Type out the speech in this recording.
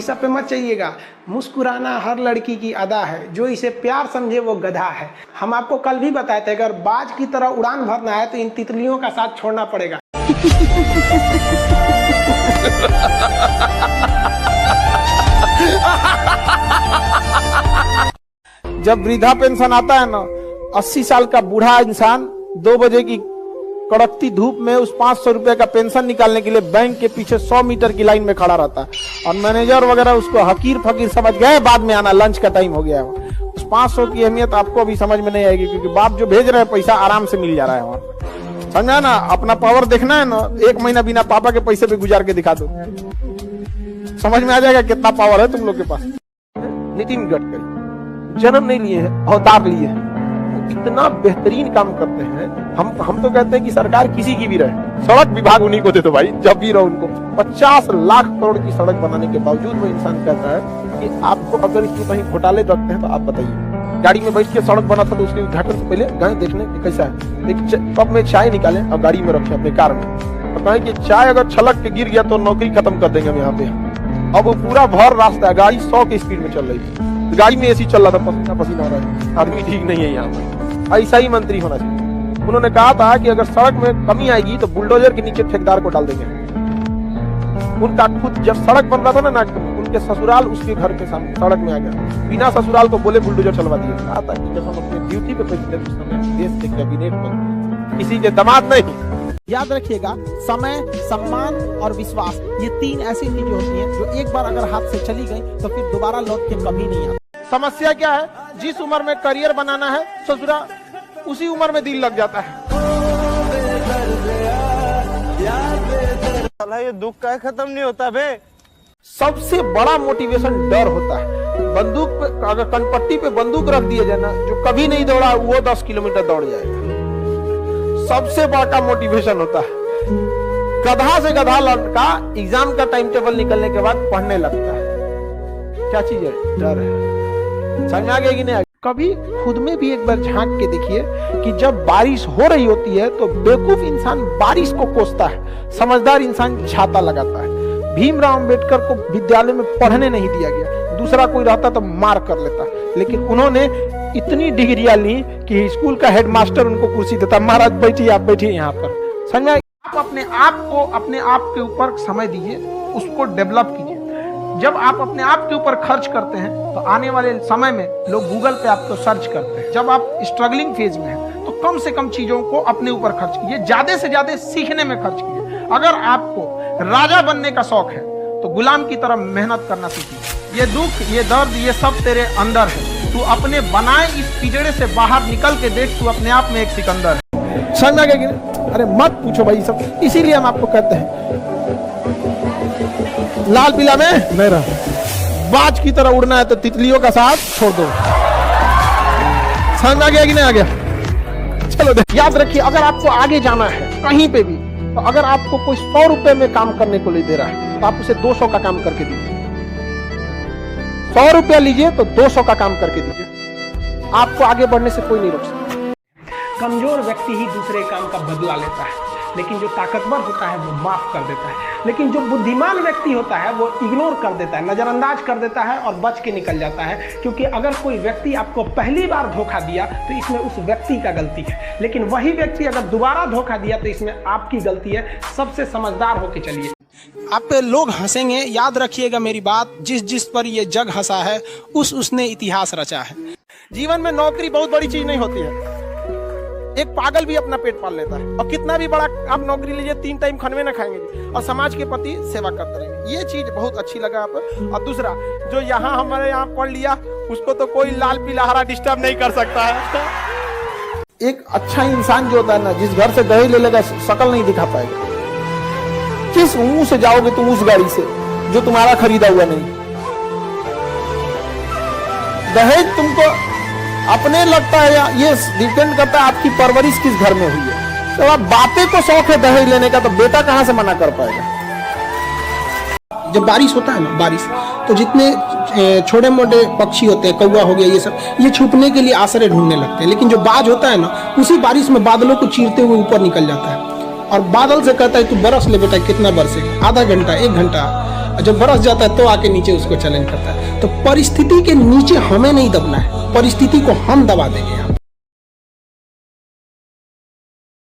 बाकी सब पे मत चाहिएगा। मुस्कुराना हर लड़की की अदा है, जो इसे प्यार समझे वो गधा है। हम आपको कल भी बताए थे, अगर बाज की तरह उड़ान भरना है तो इन तितलियों का साथ छोड़ना पड़ेगा। जब वृद्धा पेंशन आता है ना, 80 साल का बूढ़ा इंसान 2 बजे की कड़कती धूप में उस 500 रुपए का पेंशन निकालने के लिए बैंक के पीछे 100 मीटर की लाइन में खड़ा रहता है, और मैनेजर वगैरह उसको हकीर फकीर समझ गए, बाद में आना, लंच का टाइम हो गया है। उस 500 की अहमियत आपको अभी समझ में नहीं आएगी, क्योंकि बाप जो भेज रहे हैं पैसा आराम से मिल जा रहा है वहां। समझा ना? अपना पावर देखना है ना, 1 महीना बिना पापा के पैसे पे गुजार के दिखा दो, समझ में आ जाएगा कितना पावर है तुम लोग के पास। नितिन गडकरी जन्म नहीं लिए हैं, अवतार लिए हैं। इतना बेहतरीन काम करते हैं। हम तो कहते हैं कि सरकार किसी की भी रहे, सड़क विभाग उन्हीं को दे दो भाई, जब भी रहो उनको। 50 लाख करोड़ की सड़क बनाने के बावजूद वो इंसान कहता है कि आपको अगर इसमें कहीं घोटाले रखते हैं तो आप बताइए। गाड़ी में बैठ के सड़क बना था तो उसके उद्घाटन से पहले गए देखने कैसा है, एक कप में चाय निकाले और गाड़ी में रखे अपने कार में, और कहें कि चाय अगर छलक के गिर गया तो नौकरी खत्म कर देंगे हम यहाँ पे। अब वो पूरा भर रास्ता है, गाड़ी 100 की स्पीड में चल रही है, गाड़ी में एसी चल रहा था, पसीना पसीना हो रहा है, आदमी ठीक नहीं है यहाँ पे। ऐसा ही मंत्री होना चाहिए। उन्होंने कहा था कि अगर सड़क में कमी आएगी तो बुलडोजर के नीचे ठेकेदार को डाल देंगे। उनका खुद जब सड़क बन रहा था ना नागपुर, उनके ससुराल उसके घर के सामने सड़क में आ गया, बिना ससुराल को बोले बुलडोजर चलवा दिए। कहा था कि जब हम अपने ड्यूटी पे पहुंचते उस समय देश के कैबिनेट मंत्री, किसी के दामाद नहीं। याद रखिएगा, समय, सम्मान और विश्वास, ये 3 ऐसी चीजें होती हैं जो एक बार अगर हाथ से चली गई तो फिर दोबारा लौट के कभी नहीं आती। समस्या क्या है? जिस उम्र में करियर बनाना है ससुरा, उसी उम्र में दिल लग जाता है। ये दुख का खत्म नहीं होता बे। सबसे बड़ा मोटिवेशन डर होता है। बंदूक पे अगर कनपट्टी पे बंदूक रख दिया जाए ना, जो कभी नहीं दौड़ा वो 10 किलोमीटर दौड़ जाएगा। सबसे बड़ा मोटिवेशन होता है। गधा से गधा लड़का एग्जाम का टाइम टेबल निकलने के बाद पढ़ने लगता है। क्या चीज है? डर है। समझ आ गया कि नहीं? कभी खुद में भी एक बार झांक के देखिए कि जब बारिश हो रही होती है तो बेवकूफ इंसान बारिश को कोसता है, समझदार इंसान छाता लगाता है। भीमराव अंबेडकर को विद्यालय में पढ़ने नहीं दिया गया, दूसरा कोई रहता तो मार कर लेता, लेकिन उन्होंने इतनी डिग्रियां ली कि स्कूल का हेडमास्टर उनको कुर्सी देता, महाराज बैठिए, आप बैठिए यहाँ पर। समझ में? आप अपने आप के ऊपर समय दीजिए, उसको डेवलप कीजिए। जब आप अपने आप के ऊपर खर्च करते हैं तो आने वाले समय में लोग गूगल पे आपको सर्च करते हैं। जब आप स्ट्रगलिंग फेज में हैं तो कम से कम चीजों को अपने ऊपर खर्च कीजिए, ज्यादा से ज्यादा सीखने में खर्च कीजिए। अगर आपको राजा बनने का शौक है तो गुलाम की तरह मेहनत करना सीखिए। ये दुख, ये दर्द, ये सब तेरे अंदर है। तू अपने बनाए इस पिजड़े से बाहर निकल के देख, तू अपने आप में एक सिकंदर है। समझ गए? अरे मत पूछो भाई सब। इसीलिए हम आपको कहते हैं लाल पीला में नहीं रहा, बाज की तरह उड़ना है तो तितलियों का साथ छोड़ दो। समझ आ गया कि नहीं आ गया? चलो याद रखिए, अगर आपको आगे जाना है कहीं पे भी, तो अगर आपको कोई 100 रुपए में काम करने को ले दे रहा है तो आप उसे 200 का काम करके दीजिए। 100 रुपया लीजिए तो 200 का काम करके दीजिए। आपको आगे बढ़ने से कोई नहीं रोक सकता। कमजोर व्यक्ति ही दूसरे काम का बदला लेता है, लेकिन जो ताकतवर होता है वो माफ कर देता है। लेकिन जो बुद्धिमान व्यक्ति होता है वो इग्नोर कर देता है, नजरअंदाज कर देता है और बच के निकल जाता है। क्योंकि अगर कोई व्यक्ति आपको पहली बार धोखा दिया तो इसमें उस व्यक्ति का गलती है, लेकिन वही व्यक्ति अगर दोबारा धोखा दिया तो इसमें आपकी गलती है। सबसे समझदार होके चलिए। आप पे लोग हंसेंगे, याद रखिएगा मेरी बात, जिस पर ये जग हंसा है उसने इतिहास रचा है। जीवन में नौकरी बहुत बड़ी चीज नहीं होती है। एक पागल भी अपना पेट पाल लेता है, और कितना भी बड़ा आप नौकरी लीजिए 3 टाइम खाने ना खाएंगे और समाज के प्रति सेवा करते रहेंगे। ये चीज बहुत अच्छी लगा आप। और दूसरा, जो यहाँ हमारे यहाँ पढ़ लिया उसको तो कोई लाल पीला हरा डिस्टर्ब नहीं कर सकता है। एक अच्छा इंसान जो होता है ना, जिस घर से दहेज ले लेगा शकल नहीं दिखा पाएगा। किस मुंह से जाओगे तुम उस गाड़ी से जो तुम्हारा खरीदा हुआ नहीं? दहेज तुमको अपने लगता है या ये डिपेंड करता है आपकी परवरिश किस घर में हुई है। तो आप बातें को शौक है दहेज लेने का, तो बेटा कहां से मना कर पाएगा? जब बारिश होता है ना, बारिश तो जितने छोटे मोटे पक्षी होते हैं, कौवा हो गया, ये सब, ये छुपने के लिए आश्रय ढूंढने लगते हैं। लेकिन जो बाज होता है ना, उसी बारिश में बादलों को चीरते हुए ऊपर निकल जाता है और बादल से कहता है तू बरस ले बेटा, कितना बरसेगा, आधा घंटा, 1 घंटा, और जब बरस जाता है तो आके नीचे उसको चैलेंज करता है। तो परिस्थिति के नीचे हमें नहीं दबना है, परिस्थिति को हम दबा देंगे।